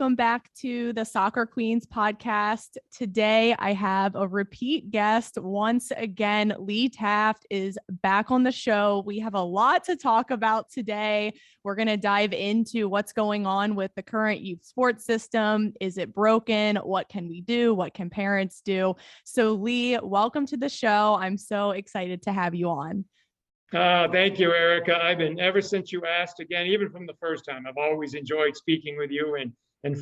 Welcome back to the Soccer Queens podcast. Today, I have a repeat guest. Once again, Lee Taft is back on the show. We have a lot to talk about today. We're going to dive into what's going on with the current youth sports system. Is it broken? What can we do? What can parents do? So, Lee, welcome to the show. I'm so excited to have you on. Thank you, Erica. I've been, ever since you asked again, even from the first time, I've always enjoyed speaking with you and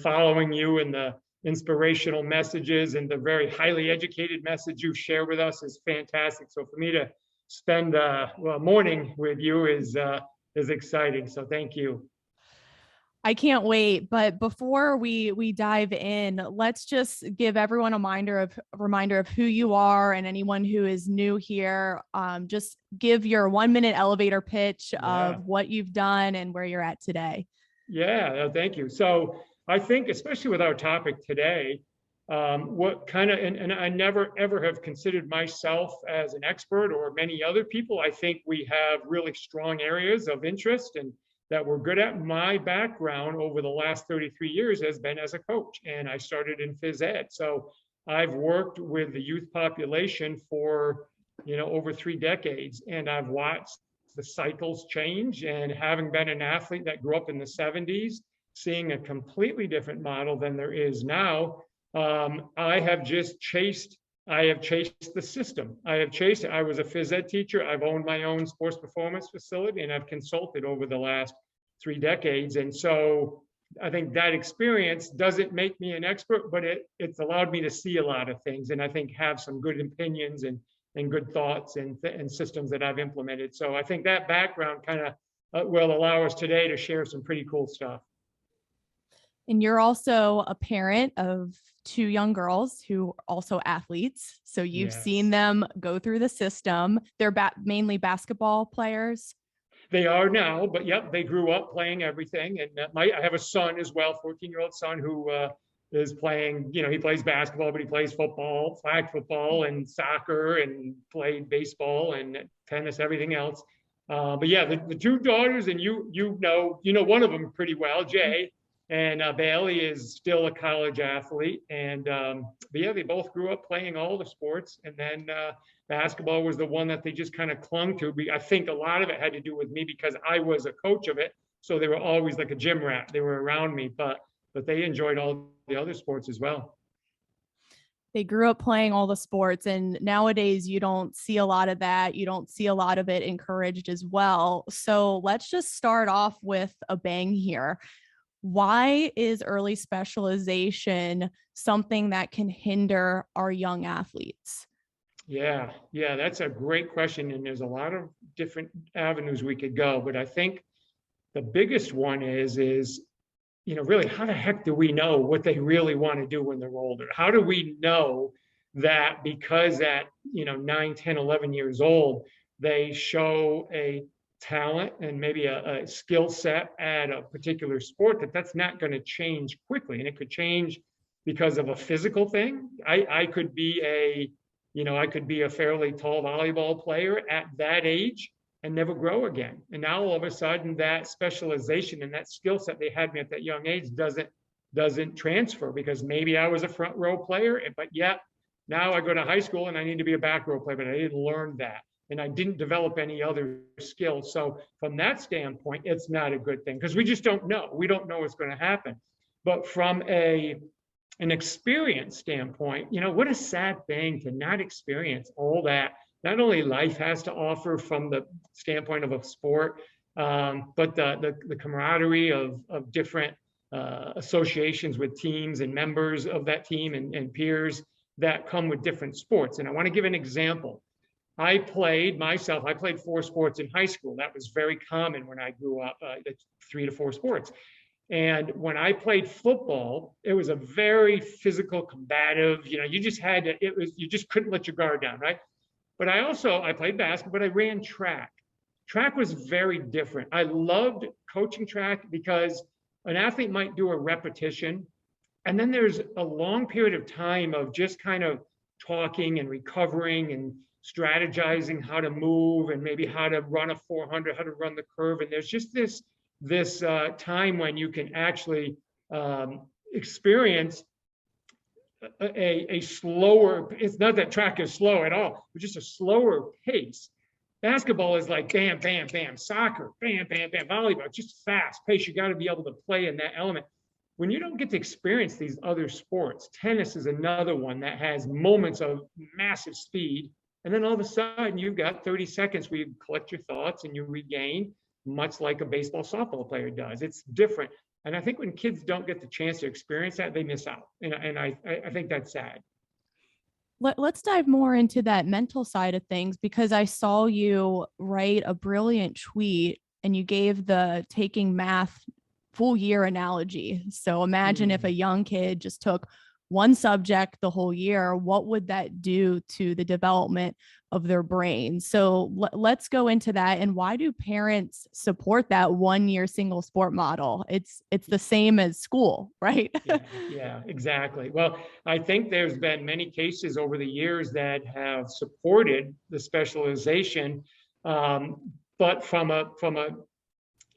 following you, and the inspirational messages and the very highly educated message you share with us is fantastic. So for me to spend a morning with you is exciting. So thank you. I can't wait. But before we dive in, let's just give everyone a reminder of who you are, and anyone who is new here. Just give your 1-minute elevator pitch of what you've done and where you're at today. Yeah, thank you. So I think, especially with our topic today, what kind of, and I never ever have considered myself as an expert or many other people. I think we have really strong areas of interest and that we're good at. My background over the last 33 years has been as a coach, and I started in phys ed. So I've worked with the youth population for, over 3 decades, and I've watched the cycles change. And having been an athlete that grew up in the 70s, seeing a completely different model than there is now, I have chased the system. I was a phys ed teacher. I've owned my own sports performance facility, and I've consulted over the last 3 decades. And so I think that experience doesn't make me an expert, but it's allowed me to see a lot of things, and I think have some good opinions and good thoughts and systems that I've implemented. So I think that background kind of will allow us today to share some pretty cool stuff. And you're also a parent of 2 young girls who are also athletes. So you've seen them go through the system. They're mainly basketball players. They are now, but yep, they grew up playing everything. And I have a son as well, 14-year-old son, who is playing, he plays basketball, but he plays football, flag football and soccer, and played baseball and tennis, everything else. But yeah, the 2 daughters, and you know one of them pretty well, Jay. And Bailey is still a college athlete. And but yeah, they both grew up playing all the sports. And then basketball was the one that they just kind of clung to. I think a lot of it had to do with me because I was a coach of it. So they were always like a gym rat. They were around me, but they enjoyed all the other sports as well. They grew up playing all the sports, and nowadays you don't see a lot of that. You don't see a lot of it encouraged as well. So let's just start off with a bang here. Why is early specialization something that can hinder our young athletes? Yeah, that's a great question. And there's a lot of different avenues we could go. But I think the biggest one is, really, how the heck do we know what they really want to do when they're older? How do we know that because at, 9, 10, 11 years old, they show a talent and maybe a skill set at a particular sport, that's not going to change quickly? And it could change because of a physical thing. I could be a fairly tall volleyball player at that age and never grow again. And now all of a sudden that specialization and that skill set they had me at that young age doesn't transfer, because maybe I was a front row player, but yet now I go to high school and I need to be a back row player, but I didn't learn that. And I didn't develop any other skills. So from that standpoint, it's not a good thing, because we just don't know. We don't know what's going to happen. But from an experience standpoint, what a sad thing to not experience all that not only life has to offer from the standpoint of a sport, but the camaraderie of different associations with teams and members of that team and peers that come with different sports. And I want to give an example. I played 4 sports in high school. That was very common when I grew up, 3 to 4 sports. And when I played football, it was a very physical, combative, you just you just couldn't let your guard down, right? But I played basketball, but I ran track. Track was very different. I loved coaching track because an athlete might do a repetition, and then there's a long period of time of just kind of talking and recovering and strategizing how to move and maybe how to run a 400, how to run the curve. And there's just this time when you can actually experience a slower, it's not that track is slow at all, but just a slower pace. Basketball is like bam, bam, bam. Soccer, bam, bam, bam. Volleyball, just fast pace. You got to be able to play in that element. When you don't get to experience these other sports, tennis is another one that has moments of massive speed. And then all of a sudden, you've got 30 seconds where you collect your thoughts and you regain, much like a baseball, softball player does. It's different. And I think when kids don't get the chance to experience that, they miss out. And I think that's sad. Let's dive more into that mental side of things, because I saw you write a brilliant tweet and you gave the taking math full year analogy. So imagine if a young kid just took one subject the whole year, what would that do to the development of their brain? So let's go into that. And why do parents support that 1 year single sport model? It's the same as school, right? Yeah, exactly. Well, I think there's been many cases over the years that have supported the specialization, but from a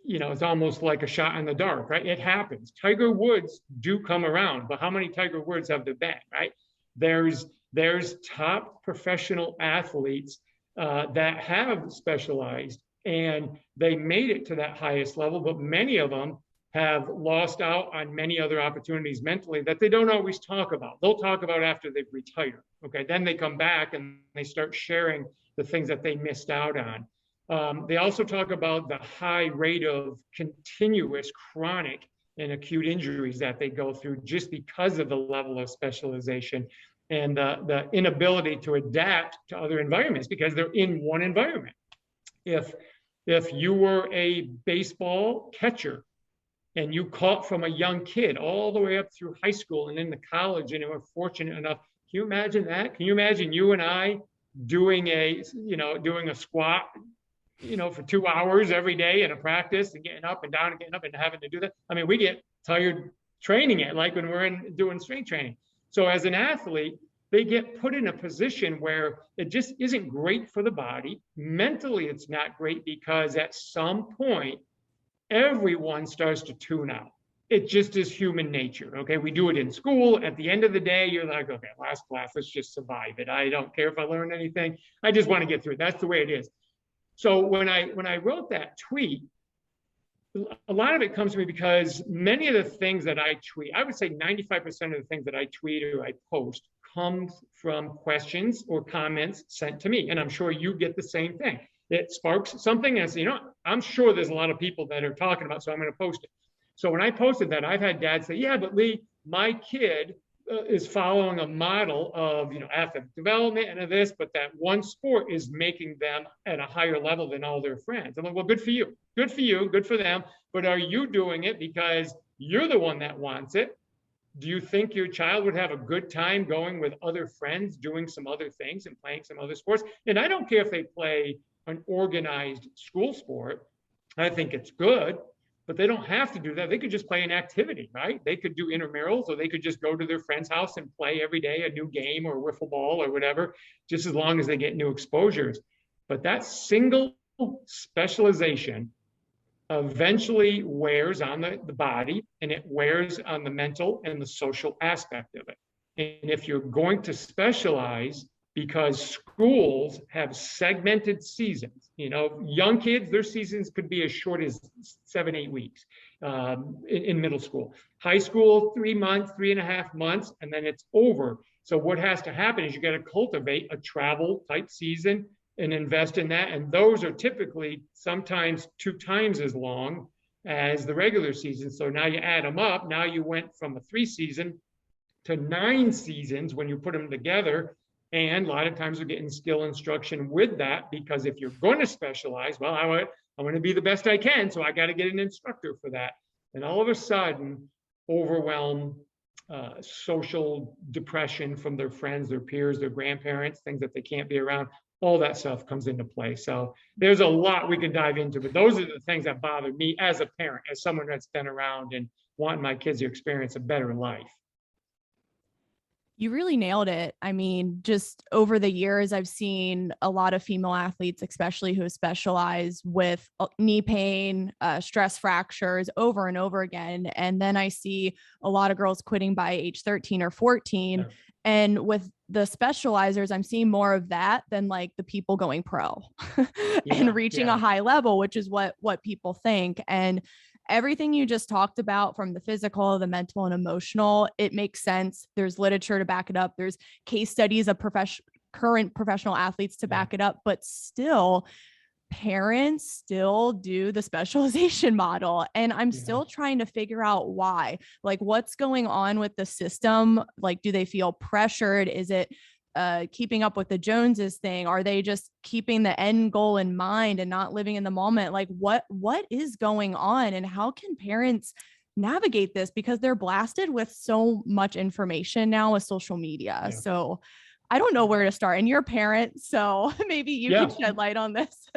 it's almost like a shot in the dark, right? It happens. Tiger Woods do come around, but how many Tiger Woods have there been, right? There's top professional athletes that have specialized and they made it to that highest level, but many of them have lost out on many other opportunities mentally that they don't always talk about. They'll talk about after they've retired, okay? Then they come back and they start sharing the things that they missed out on. They also talk about the high rate of continuous chronic and acute injuries that they go through just because of the level of specialization and the inability to adapt to other environments because they're in one environment. If you were a baseball catcher and you caught from a young kid all the way up through high school and into college and were fortunate enough, can you imagine that? Can you imagine you and I doing a squat for 2 hours every day in a practice and getting up and down and getting up and having to do that? I mean, we get tired training it, like when we're doing strength training. So as an athlete, they get put in a position where it just isn't great for the body. Mentally, it's not great because at some point, everyone starts to tune out. It just is human nature, okay? We do it in school. At the end of the day, you're like, okay, last class, let's just survive it. I don't care if I learn anything. I just want to get through it. That's the way it is. So when I wrote that tweet, a lot of it comes to me because many of the things that I tweet, I would say 95% of the things that I tweet or I post comes from questions or comments sent to me. And I'm sure you get the same thing. It sparks something and I say, I'm sure there's a lot of people that are talking about, so I'm going to post it. So when I posted that, I've had dads say, yeah, but Lee, my kid is following a model of athletic development and of this, but that one sport is making them at a higher level than all their friends. I'm like, well, good for you, good for them. But are you doing it because you're the one that wants it? Do you think your child would have a good time going with other friends, doing some other things and playing some other sports? And I don't care if they play an organized school sport. I think it's good. But they don't have to do that. They could just play an activity, right? They could do intramurals, or they could just go to their friend's house and play every day a new game or wiffle ball or whatever, just as long as they get new exposures. But that single specialization eventually wears on the body, and it wears on the mental and the social aspect of it. And if you're going to specialize, because schools have segmented seasons. Young kids, their seasons could be as short as 7-8 weeks in middle school. High school, 3 months, 3.5 months, and then it's over. So what has to happen is you got to cultivate a travel type season and invest in that. And those are typically sometimes 2 times as long as the regular season. So now you add them up. Now you went from a 3 season to 9 seasons when you put them together. And a lot of times we're getting skill instruction with that, because if you're going to specialize, well, I want to be the best I can, so I got to get an instructor for that. And all of a sudden, overwhelm, social depression from their friends, their peers, their grandparents, things that they can't be around, all that stuff comes into play. So there's a lot we can dive into, but those are the things that bother me as a parent, as someone that's been around and wanting my kids to experience a better life. You really nailed it. I mean, just over the years, I've seen a lot of female athletes, especially who specialize with knee pain, stress fractures over and over again. And then I see a lot of girls quitting by age 13 or 14. Yeah. And with the specializers, I'm seeing more of that than like the people going pro Yeah, and reaching a yeah, high level, which is what people think. And everything you just talked about, from the physical, the mental, and emotional, it makes sense. There's literature to back it up. There's case studies of current professional athletes to yeah, back it up, but still parents still do the specialization model. And I'm yeah, still trying to figure out why. Like, what's going on with the system? Like, do they feel pressured? Is it keeping up with the Joneses thing? Are they just keeping the end goal in mind and not living in the moment? Like, what is going on, and how can parents navigate this, because they're blasted with so much information now with social media? yeah, So I don't know yeah. where to start. And you're a parent, so maybe you Yeah. can shed light on this.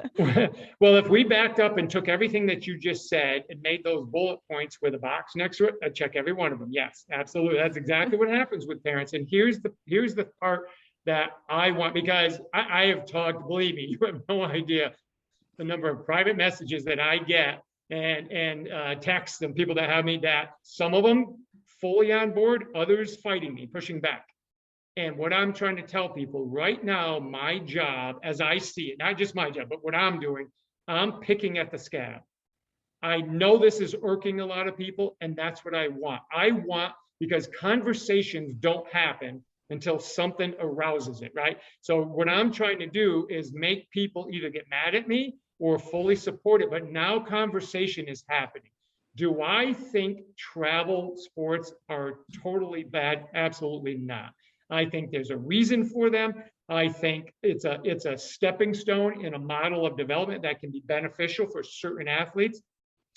Well, if we backed up and took everything that you just said and made those bullet points with a box next to it, I'd check every one of them. Yes, absolutely. That's exactly what happens with parents. And here's the part that I want, because I have talked, believe me, you have no idea the number of private messages that I get and texts and people that have me, that some of them fully on board, others fighting me, pushing back. And what I'm trying to tell people right now, my job, as I see it, not just my job, but what I'm doing, I'm picking at the scab. I know this is irking a lot of people, and that's what I want. I want, because conversations don't happen until something arouses it, right? So what I'm trying to do is make people either get mad at me or fully support it, but now conversation is happening. Do I think travel sports are totally bad? Absolutely not. I think there's a reason for them. I think it's a stepping stone in a model of development that can be beneficial for certain athletes.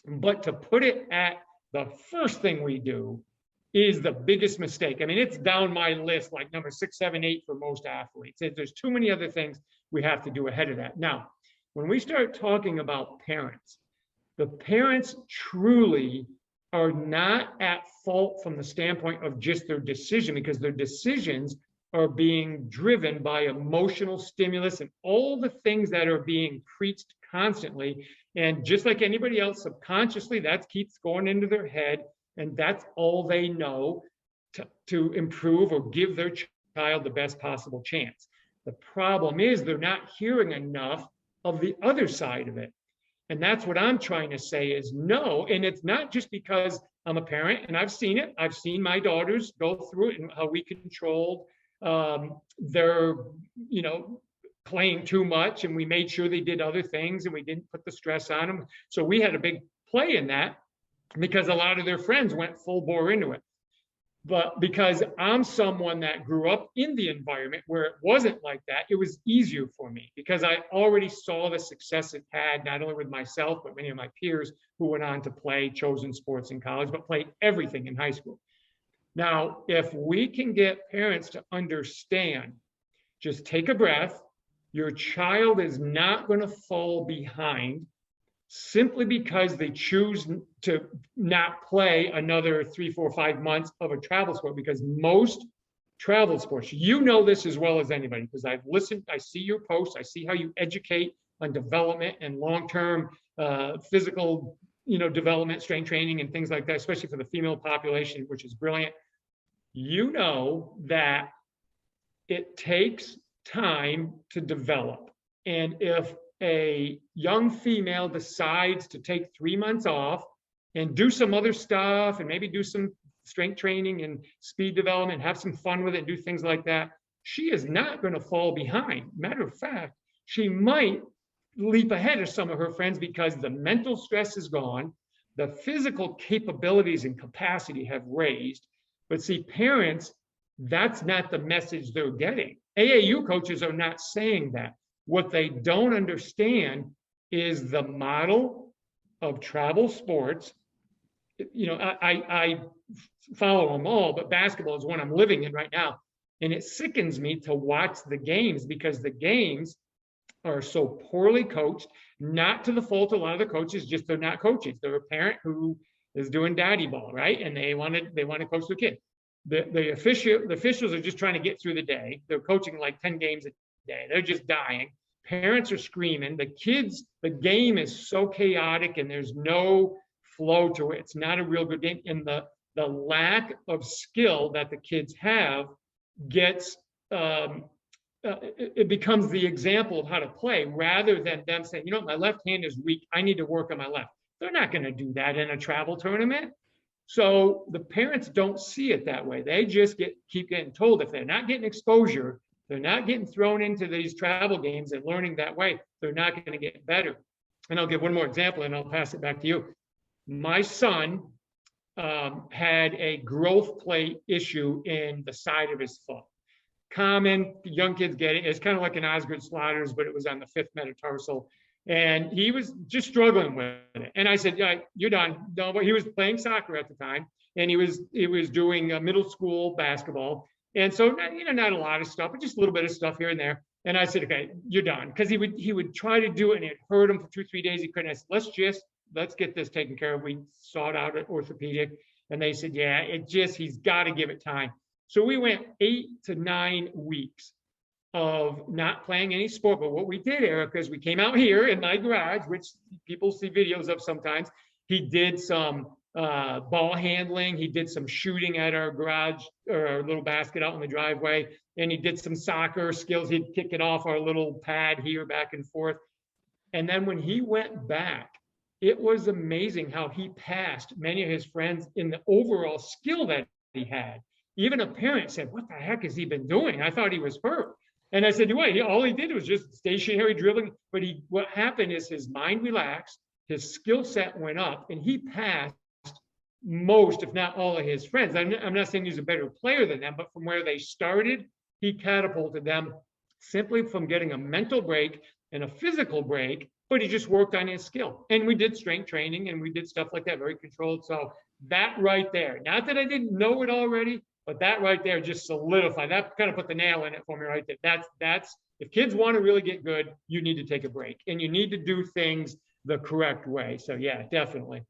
But to put it at the first thing we do is the biggest mistake. I mean, it's down my list, like number 6, 7, 8 for most athletes. There's too many other things we have to do ahead of that. Now, when we start talking about parents, the parents truly are not at fault from the standpoint of just their decision, because their decisions are being driven by emotional stimulus and all the things that are being preached constantly. And just like anybody else, subconsciously, that keeps going into their head. And that's all they know to improve or give their child the best possible chance. The problem is they're not hearing enough of the other side of it. And that's what I'm trying to say is no. And it's not just because I'm a parent and I've seen it. I've seen my daughters go through it and how we controlled their, playing too much, and we made sure they did other things and we didn't put the stress on them. So we had a big play in that because a lot of their friends went full bore into it. But because I'm someone that grew up in the environment where it wasn't like that, it was easier for me because I already saw the success it had, not only with myself, but many of my peers who went on to play chosen sports in college, but played everything in high school. Now, if we can get parents to understand, just take a breath, your child is not going to fall behind simply because they choose to not play another 3, 4, 5 months of a travel sport. Because most travel sports, you know this as well as anybody, because I've listened, I see your posts, I see how you educate on development and long-term physical, development, strength training and things like that, especially for the female population, which is brilliant. You know that it takes time to develop. And if a young female decides to take 3 months off and do some other stuff and maybe do some strength training and speed development, have some fun with it, and do things like that, she is not going to fall behind. Matter of fact, she might leap ahead of some of her friends because the mental stress is gone, the physical capabilities and capacity have raised. But see, parents, that's not the message they're getting. AAU coaches are not saying that. What they don't understand is the model of travel sports. I follow them all, but basketball is one I'm living in right now. And it sickens me to watch the games because the games are so poorly coached, not to the fault of a lot of the coaches, just they're not coaches. They're a parent who is doing daddy ball, right? And they want to coach their kid. The officials are just trying to get through the day. They're coaching like 10 games a day. They're just dying. Parents are screaming. The game is so chaotic and there's no flow to it. It's not a real good game. And the lack of skill that the kids have gets, it becomes the example of how to play rather than them saying, you know, my left hand is weak. I need to work on my left. They're not going to do that in a travel tournament. So the parents don't see it that way. They just keep getting told if they're not getting exposure, they're not getting thrown into these travel games and learning that way, they're not going to get better. And I'll give one more example and I'll pass it back to you. My son had a growth plate issue in the side of his foot. Common, young kids get it. It's kind of like an Osgood Slaughters, but it was on the 5th metatarsal. And he was just struggling with it. And I said, yeah, you're done. No, but he was playing soccer at the time. And he was doing middle school basketball. And so, you know, not a lot of stuff, but just a little bit of stuff here and there. And I said, okay, you're done. Because he would try to do it and it hurt him for 2-3 days. He couldn't. I said, let's get this taken care of. We sought out an orthopedic. And they said, yeah, he's got to give it time. So we went 8 to 9 weeks of not playing any sport. But what we did, Erica, is we came out here in my garage, which people see videos of sometimes. He did some ball handling. He did some shooting at our garage or our little basket out in the driveway. And he did some soccer skills. He'd kick it off our little pad here back and forth. And then when he went back, it was amazing how he passed many of his friends in the overall skill that he had. Even a parent said, what the heck has he been doing? I thought he was hurt. And I said, wait, all he did was just stationary dribbling. But what happened is his mind relaxed, his skill set went up, and he passed most, if not all, of his friends. I'm not saying he's a better player than them, but from where they started, he catapulted them simply from getting a mental break and a physical break, but he just worked on his skill. And we did strength training and we did stuff like that, very controlled. So that right there, not that I didn't know it already, but that right there just solidified. That kind of put the nail in it for me right there. That's if kids want to really get good, you need to take a break and you need to do things the correct way. So yeah, definitely.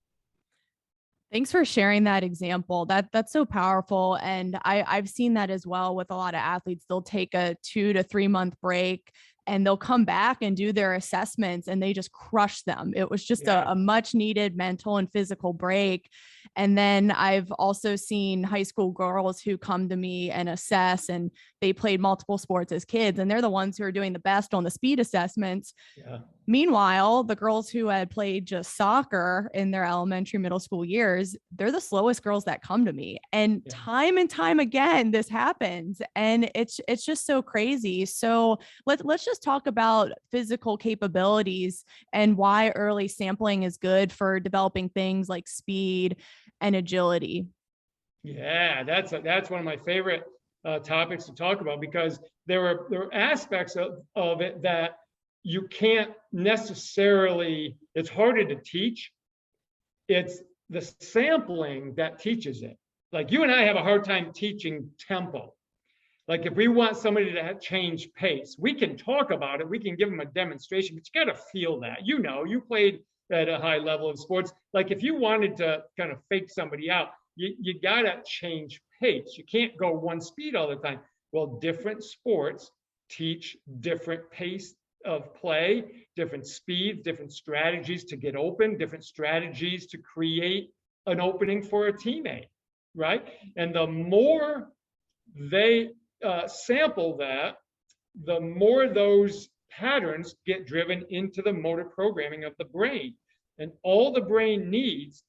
Thanks for sharing that example. That's so powerful. And I've seen that as well with a lot of athletes. They'll take a 2 to 3 month break and they'll come back and do their assessments and they just crush them. It was just a much needed mental and physical break. And then I've also seen high school girls who come to me and assess, and they played multiple sports as kids, and they're the ones who are doing the best on the speed assessments. Yeah. Meanwhile, the girls who had played just soccer in their elementary, middle school years, they're the slowest girls that come to me. And time again, this happens. And it's just so crazy. So let's just talk about physical capabilities and why early sampling is good for developing things like speed and agility. Yeah, that's one of my favorite topics to talk about, because there are aspects of it that you can't necessarily, it's harder to teach. It's the sampling that teaches it. Like you and I have a hard time teaching tempo. Like if we want somebody to change pace, we can talk about it. We can give them a demonstration, but you got to feel that. You know, you played at a high level of sports. Like if you wanted to kind of fake somebody out, you got to change pace. You can't go one speed all the time. Well, different sports teach different pace of play, different speeds, different strategies to get open, different strategies to create an opening for a teammate, right? And the more they sample that, the more those patterns get driven into the motor programming of the brain. And all the brain needs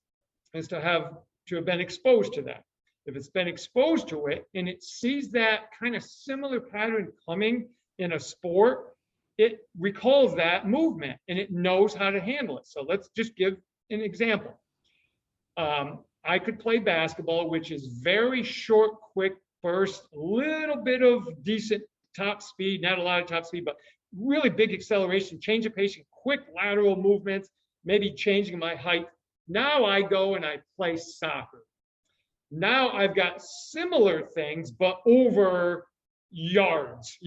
is to have been exposed to that. If it's been exposed to it and it sees that kind of similar pattern coming in a sport, it recalls that movement and it knows how to handle it. So let's just give an example. I could play basketball, which is very short, quick burst, a little bit of decent top speed, not a lot of top speed, but really big acceleration, change of pace, quick lateral movements, maybe changing my height. Now I go and I play soccer. Now I've got similar things, but over yards,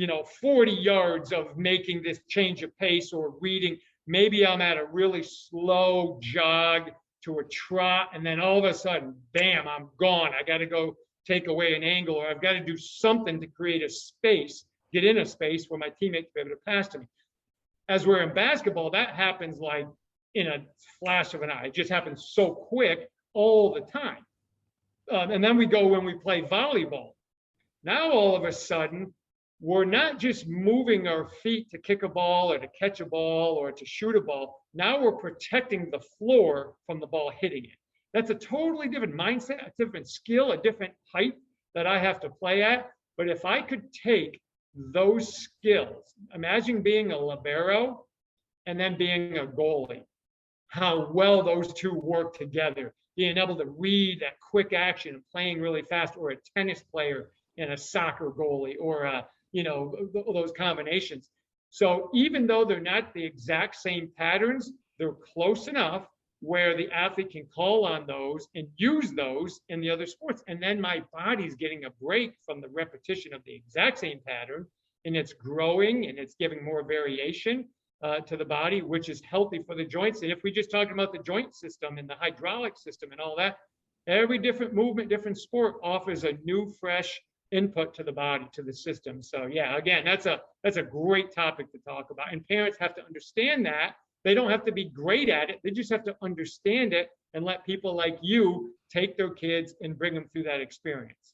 40 yards of making this change of pace or reading. Maybe I'm at a really slow jog to a trot, and then all of a sudden, bam, I'm gone. I got to go take away an angle, or I've got to do something to create a space, get in a space where my teammates be able to pass to me. As we're in basketball, that happens like in a flash of an eye. It just happens so quick all the time. And then we go when we play volleyball. Now, all of a sudden, we're not just moving our feet to kick a ball or to catch a ball or to shoot a ball. Now we're protecting the floor from the ball hitting it. That's a totally different mindset, a different skill, a different height that I have to play at. But if I could take those skills, imagine being a libero and then being a goalie, how well those two work together, being able to read that quick action and playing really fast, or a tennis player and a soccer goalie, or those combinations. So even though they're not the exact same patterns, they're close enough where the athlete can call on those and use those in the other sports. And then my body's getting a break from the repetition of the exact same pattern, and it's growing and it's giving more variation to the body, which is healthy for the joints. And if we just talk about the joint system and the hydraulic system and all that, every different movement, different sport offers a new, fresh input to the body, to the system. So yeah, again, that's a great topic to talk about. And parents have to understand that. They don't have to be great at it. They just have to understand it and let people like you take their kids and bring them through that experience.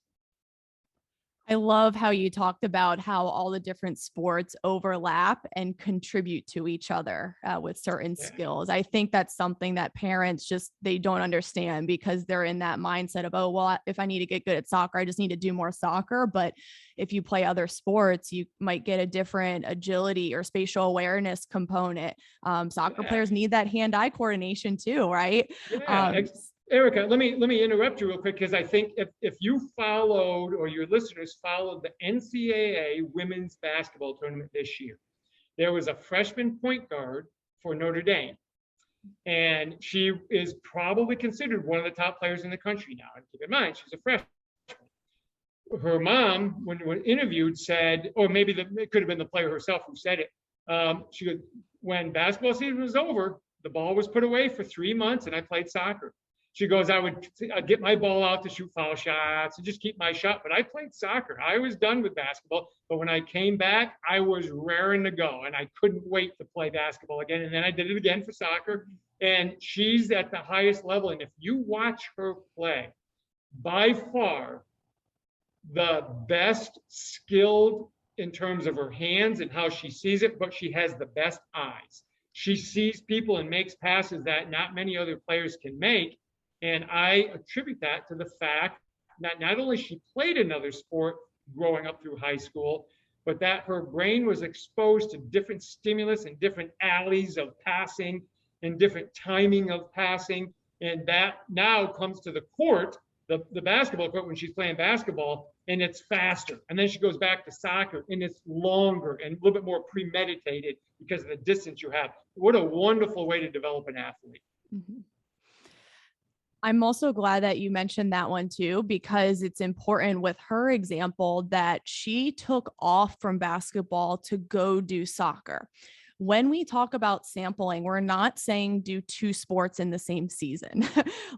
I love how you talked about how all the different sports overlap and contribute to each other with certain skills. I think that's something that parents they don't understand, because they're in that mindset of, oh, well, if I need to get good at soccer, I just need to do more soccer. But if you play other sports, you might get a different agility or spatial awareness component. Soccer players need that hand-eye coordination too, right? Yeah. Erica, let me interrupt you real quick, because I think if you followed, or your listeners followed, the NCAA women's basketball tournament this year, there was a freshman point guard for Notre Dame, and she is probably considered one of the top players in the country now. And keep in mind, she's a freshman. Her mom, when interviewed, said, or maybe it could have been the player herself who said it. She goes, when basketball season was over, the ball was put away for 3 months, and I played soccer. She goes, I'd get my ball out to shoot foul shots and just keep my shot. But I played soccer. I was done with basketball. But when I came back, I was raring to go, and I couldn't wait to play basketball again. And then I did it again for soccer. And she's at the highest level. And if you watch her play, by far the best skilled in terms of her hands and how she sees it, but she has the best eyes. She sees people and makes passes that not many other players can make. And I attribute that to the fact that not only she played another sport growing up through high school, but that her brain was exposed to different stimulus and different alleys of passing and different timing of passing. And that now comes to the court, the basketball court, when she's playing basketball, and it's faster. And then she goes back to soccer, and it's longer and a little bit more premeditated because of the distance you have. What a wonderful way to develop an athlete. Mm-hmm. I'm also glad that you mentioned that one too, because it's important with her example that she took off from basketball to go do soccer. When we talk about sampling, we're not saying do 2 sports in the same season.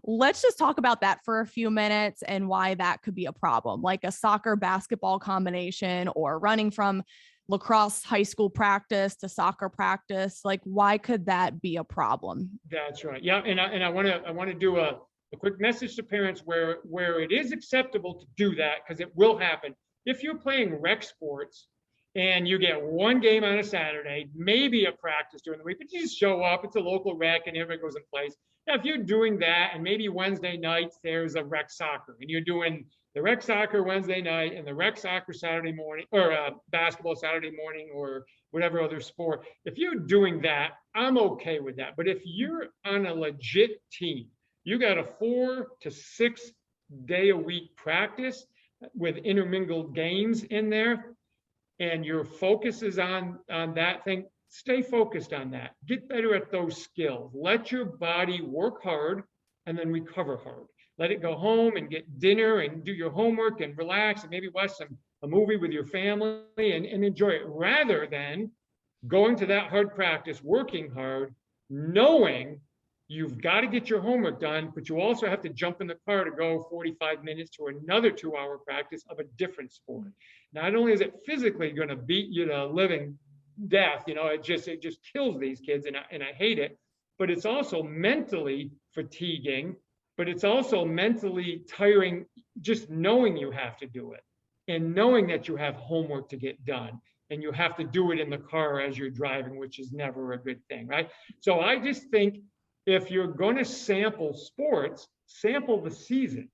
Let's just talk about that for a few minutes and why that could be a problem, like a soccer basketball combination, or running from lacrosse high school practice to soccer practice. Like, why could that be a problem? That's right. Yeah. And I want to do a quick message to parents where it is acceptable to do that, because it will happen. If you're playing rec sports and you get one game on a Saturday, maybe a practice during the week, but you just show up, it's a local rec and everybody goes in place. Now, if you're doing that, and maybe Wednesday nights there's a rec soccer, and you're doing the rec soccer Wednesday night and the rec soccer Saturday morning, or basketball Saturday morning, or whatever other sport, if you're doing that, I'm okay with that. But if you're on a legit team, you got a 4 to 6 day a week practice with intermingled games in there, and your focus is on that thing, stay focused on that. Get better at those skills. Let your body work hard and then recover hard. Let it go home and get dinner and do your homework and relax and maybe watch a movie with your family and enjoy it, rather than going to that hard practice, working hard, knowing you've got to get your homework done, but you also have to jump in the car to go 45 minutes to another 2-hour practice of a different sport. Not only is it physically going to beat you to living death, it just kills these kids, and I hate it, but it's also mentally fatiguing, but it's also mentally tiring just knowing you have to do it and knowing that you have homework to get done and you have to do it in the car as you're driving, which is never a good thing, right? So I just think if you're going to sample sports, sample the seasons,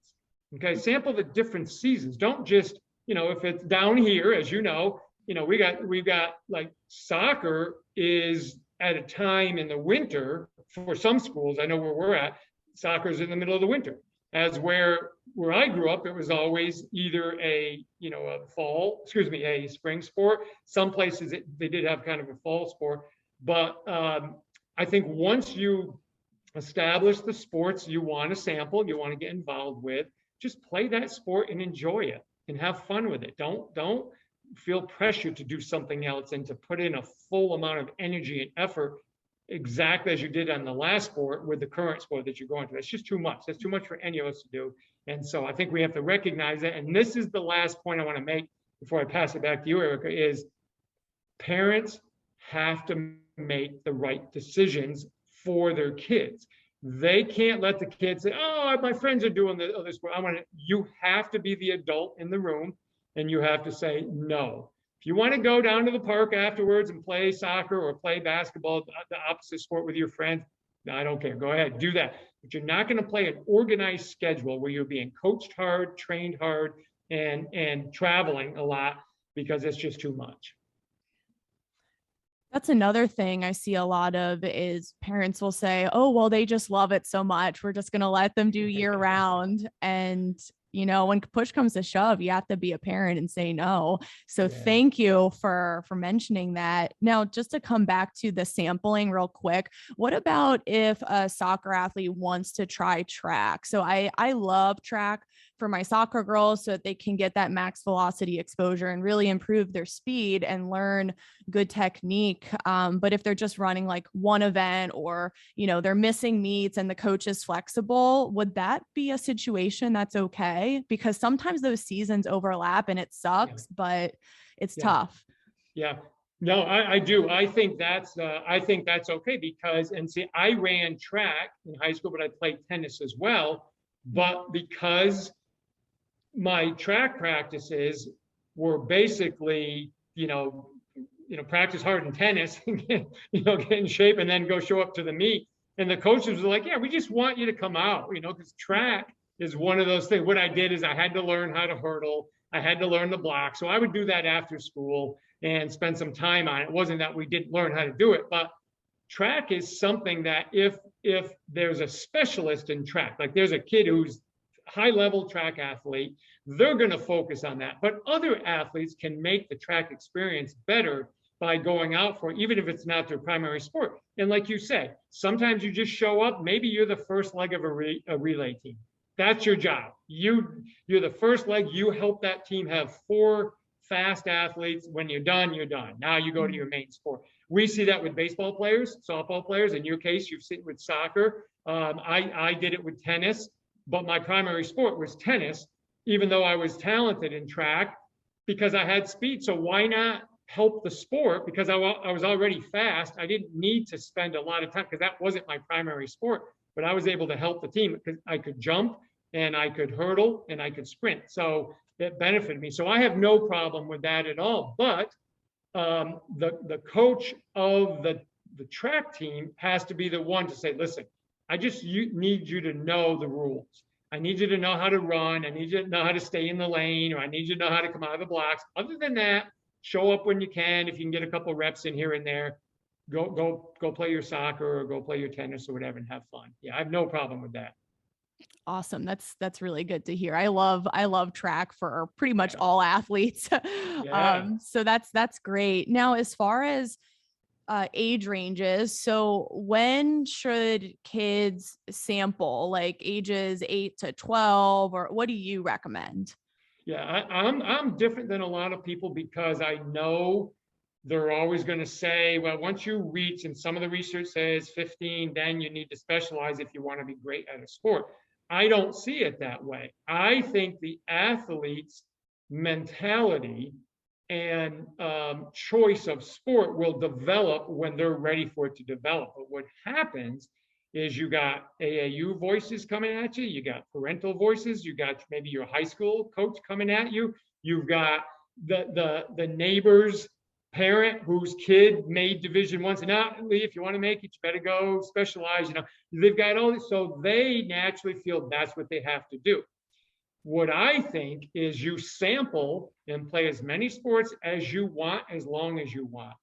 okay? Sample the different seasons. Don't just, if it's down here, as we've got like soccer is at a time in the winter for some schools. I know where we're at, soccer's in the middle of the winter. As where I grew up, it was always either a spring sport. Some places they did have kind of a fall sport, but I think once you establish the sports you want to sample, you want to get involved with, just play that sport and enjoy it and have fun with it. Don't feel pressure to do something else and to put in a full amount of energy and effort exactly as you did on the last sport with the current sport that you're going to. That's just too much. That's too much for any of us to do. And so I think we have to recognize that. And this is the last point I want to make before I pass it back to you, Erica, is parents have to make the right decisions for their kids. They can't let the kids say, oh, my friends are doing the other sport. You have to be the adult in the room and you have to say no. If you want to go down to the park afterwards and play soccer or play basketball, the opposite sport with your friends, I don't care. Go ahead, do that. But you're not going to play an organized schedule where you're being coached hard, trained hard, and traveling a lot because it's just too much. That's another thing I see a lot of is parents will say, oh, well, they just love it so much. We're just going to let them do year round. And when push comes to shove, you have to be a parent and say no. So Thank you for mentioning that. Now, just to come back to the sampling real quick, what about if a soccer athlete wants to try track? So I love track for my soccer girls so that they can get that max velocity exposure and really improve their speed and learn good technique. But if they're just running like one event or, they're missing meets and the coach is flexible, would that be a situation that's okay? Because sometimes those seasons overlap and it sucks, but it's tough. Yeah. No, I do. I think that's okay because, and see, I ran track in high school, but I played tennis as well. But because my track practices were basically, practice hard in tennis, get in shape and then go show up to the meet. And the coaches were like, yeah, we just want you to come out, because track is one of those things. What I did is I had to learn how to hurdle. I had to learn the block. So I would do that after school and spend some time on it. It wasn't that we didn't learn how to do it, but track is something that if there's a specialist in track, like there's a kid who's high-level track athlete, they're going to focus on that. But other athletes can make the track experience better by going out for it, even if it's not their primary sport. And like you said, sometimes you just show up, maybe you're the first leg of a relay team. That's your job. You're the first leg. You help that team have 4 fast athletes. When you're done, you're done. Now you go to your main sport. We see that with baseball players, softball players. In your case, you've seen it with soccer. I did it with tennis, but my primary sport was tennis, even though I was talented in track because I had speed. So why not help the sport? Because I was already fast. I didn't need to spend a lot of time because that wasn't my primary sport, but I was able to help the team because I could jump and I could hurdle and I could sprint. So it benefited me. So I have no problem with that at all. But the coach of the track team has to be the one to say, listen, I just need you to know the rules. I need you to know how to run. I need you to know how to stay in the lane, or I need you to know how to come out of the blocks. Other than that, show up when you can. If you can get a couple reps in here and there, go play your soccer or go play your tennis or whatever and have fun. Yeah, I have no problem with that. Awesome. That's really good to hear. I love track for pretty much all athletes. So that's great. Now, as far as age ranges, so when should kids sample, like ages 8 to 12, or what do you recommend? Yeah, I'm different than a lot of people because I know they're always going to say, well, once you reach, and some of the research says 15, then you need to specialize if you want to be great at a sport. I don't see it that way. I think the athlete's mentality and choice of sport will develop when they're ready for it to develop. But what happens is you got AAU voices coming at you, you got parental voices, you got maybe your high school coach coming at you, you've got the neighbor's parent whose kid made Division I, and now, Lee, if you want to make it, you better go specialize. They've got all this, so they naturally feel that's what they have to do. What I think is you sample and play as many sports as you want, as long as you want.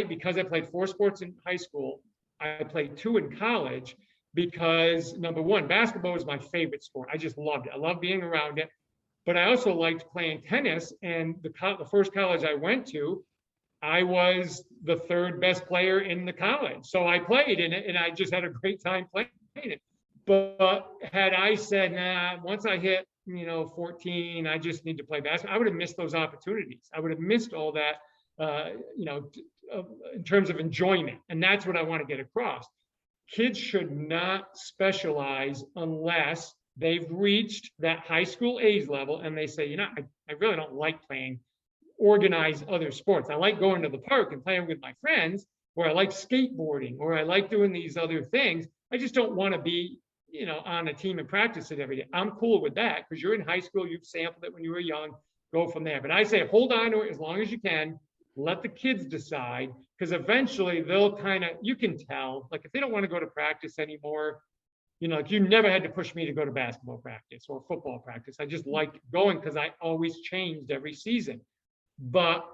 Because I played 4 sports in high school, I played 2 in college because, number one, basketball was my favorite sport. I just loved it. I loved being around it. But I also liked playing tennis. And the first college I went to, I was the 3rd best player in the college. So I played in it, and I just had a great time playing it. But had I said, nah, once I hit, 14, I just need to play basketball, I would have missed those opportunities. I would have missed all that, in terms of enjoyment. And that's what I want to get across. Kids should not specialize unless they've reached that high school age level and they say, I really don't like playing organized other sports. I like going to the park and playing with my friends, or I like skateboarding, or I like doing these other things. I just don't want to be, on a team and practice it every day. I'm cool with that because you're in high school, you've sampled it when you were young, go from there. But I say hold on to it as long as you can. Let the kids decide, because eventually they'll you can tell, like if they don't want to go to practice anymore, like you never had to push me to go to basketball practice or football practice. I just liked going because I always changed every season. But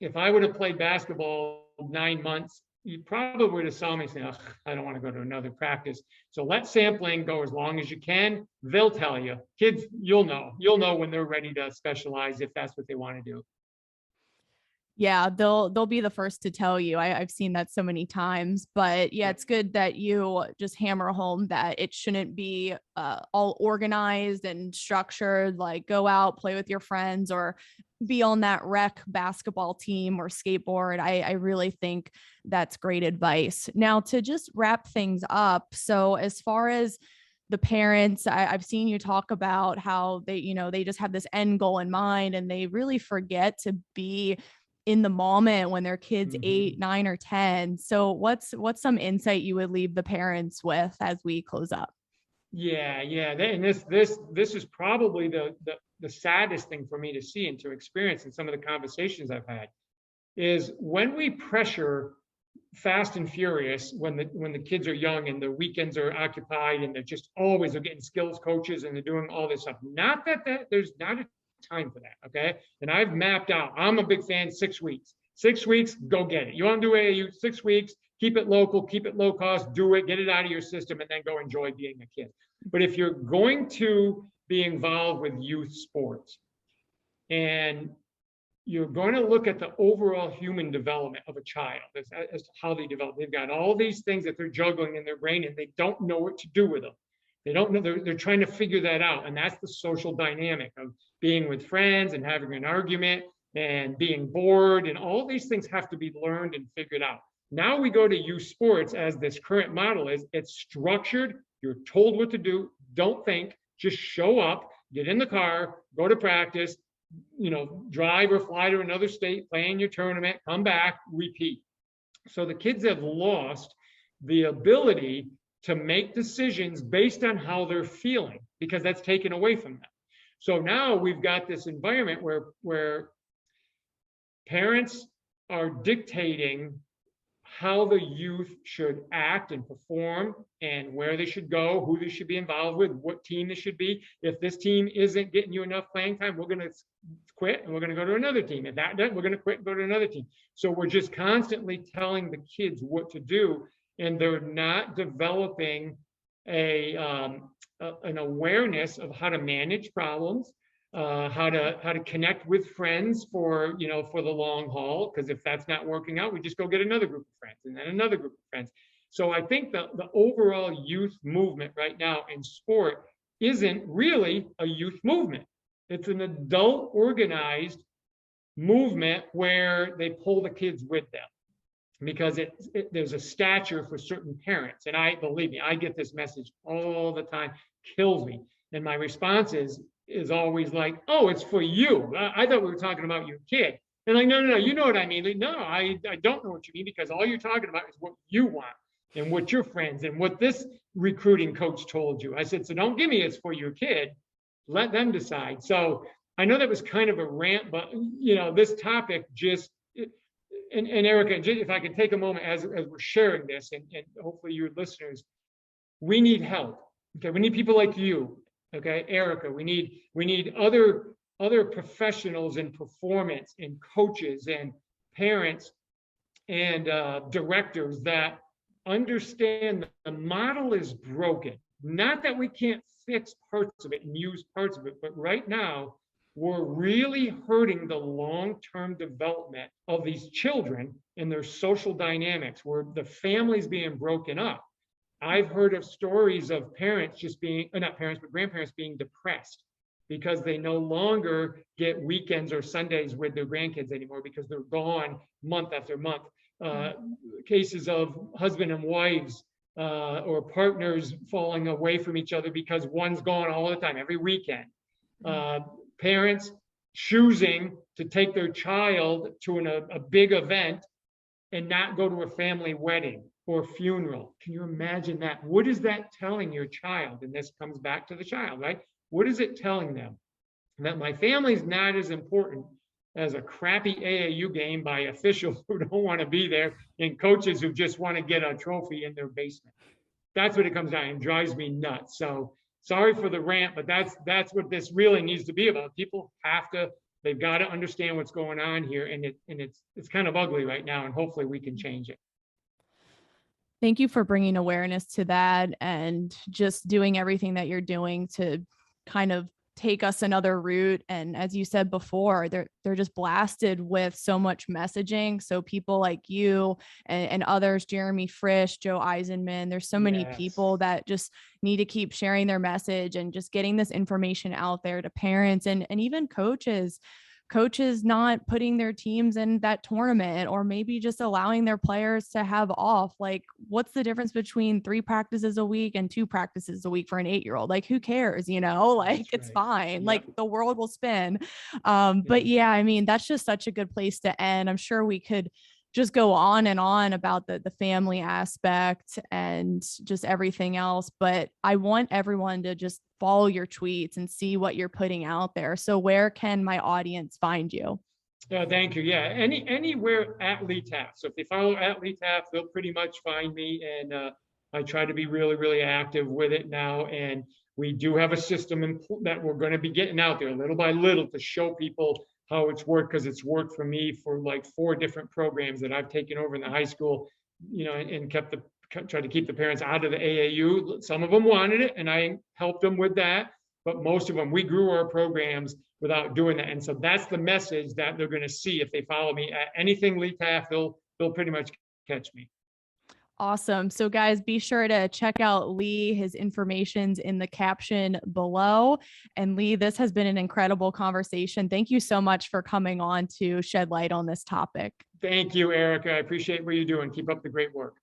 if I would have played basketball 9 months, you probably would have saw me saying, I don't want to go to another practice. So let sampling go as long as you can. They'll tell you. Kids, you'll know when they're ready to specialize if that's what they want to do. Yeah, they'll be the first to tell you. I've seen that so many times, but yeah, it's good that you just hammer home that it shouldn't be all organized and structured, like go out, play with your friends, or be on that rec basketball team or skateboard. I really think that's great advice. Now, to just wrap things up. So as far as the parents, I've seen you talk about how they just have this end goal in mind and they really forget to be in the moment when their kids 8, 9, or 10. So what's some insight you would leave the parents with as we close up? Yeah. And this is probably the saddest thing for me to see and to experience in some of the conversations I've had, is when we pressure fast and furious when the kids are young and the weekends are occupied and they're getting skills coaches and they're doing all this stuff. Not that there's not a time for that. Okay. And I've mapped out, I'm a big fan, 6 weeks. 6 weeks, go get it. You want to do AAU, 6 weeks, keep it local, keep it low cost, do it, get it out of your system, and then go enjoy being a kid. But if you're going to be involved with youth sports and you're going to look at the overall human development of a child as to how they develop, they've got all these things that they're juggling in their brain and they don't know what to do with them. They don't know, they're trying to figure that out. And that's the social dynamic of being with friends and having an argument and being bored. And all these things have to be learned and figured out. Now we go to youth sports as this current model is. It's structured. You're told what to do. Don't think, just show up, get in the car, go to practice, drive or fly to another state, play in your tournament, come back, repeat. So the kids have lost the ability to make decisions based on how they're feeling, because that's taken away from them. So now we've got this environment where parents are dictating how the youth should act and perform and where they should go, who they should be involved with, what team they should be. If this team isn't getting you enough playing time, we're going to quit and we're going to go to another team. If that doesn't, we're going to quit and go to another team. So we're just constantly telling the kids what to do, and they're not developing an awareness of how to manage problems, how to connect with friends for the long haul. Because if that's not working out, we just go get another group of friends and then another group of friends. So I think the overall youth movement right now in sport isn't really a youth movement. It's an adult organized movement where they pull the kids with them because there's a stature for certain parents. And believe me, I get this message all the time, kills me. And my response is always like, oh, it's for you. I thought we were talking about your kid. And like, no, you know what I mean. Like, no, I don't know what you mean, because all you're talking about is what you want and what your friends and what this recruiting coach told you. I said, so don't give me it's for your kid. Let them decide. So I know that was kind of a rant, but this topic just, and Erica, if I could take a moment as we're sharing this, and hopefully your listeners, we need help. Okay, we need people like you. Okay, Erica, we need other professionals in performance and coaches and parents and directors that understand the model is broken. Not that we can't fix parts of it and use parts of it, but right now we're really hurting the long-term development of these children and their social dynamics, where the family's being broken up. I've heard of stories of parents just being, not parents, but grandparents being depressed because they no longer get weekends or Sundays with their grandkids anymore because they're gone month after month. Cases of husband and wives or partners falling away from each other because one's gone all the time, every weekend. Parents choosing to take their child to a big event and not go to a family wedding or funeral. Can you imagine that? What is that telling your child? And this comes back to the child, right? What is it telling them? That my family's not as important as a crappy AAU game by officials who don't want to be there and coaches who just want to get a trophy in their basement. That's what it comes down and drives me nuts. So sorry for the rant, but that's what this really needs to be about. People they've got to understand what's going on here, and it's kind of ugly right now, and hopefully we can change it. Thank you for bringing awareness to that and just doing everything that you're doing to kind of take us another route. And as you said before, they're just blasted with so much messaging. So people like you and others, Jeremy Frisch, Joe Eisenman, there's so many people that just need to keep sharing their message and just getting this information out there to parents and even coaches not putting their teams in that tournament, or maybe just allowing their players to have off. Like, what's the difference between 3 practices a week and 2 practices a week for an 8-year-old? Like, who cares? Like, it's fine. Yep. Like, the world will spin. But yeah, I mean, that's just such a good place to end. I'm sure we could just go on and on about the family aspect and just everything else. But I want everyone to just follow your tweets and see what you're putting out there. So where can my audience find you? Thank you. Yeah, anywhere at Lee Taft. So if they follow at Lee Taft, they'll pretty much find me. And I try to be really, really active with it now. And we do have a system that we're going to be getting out there little by little to show people how it's worked, because it's worked for me for like 4 different programs that I've taken over in the high school, and tried to keep the parents out of the AAU. Some of them wanted it, and I helped them with that. But most of them, we grew our programs without doing that. And so that's the message that they're going to see if they follow me at anything Lee Taft. They'll pretty much catch me. Awesome. So guys, be sure to check out Lee. His information's in the caption below. And Lee, this has been an incredible conversation. Thank you so much for coming on to shed light on this topic. Thank you, Erica. I appreciate what you're doing. Keep up the great work.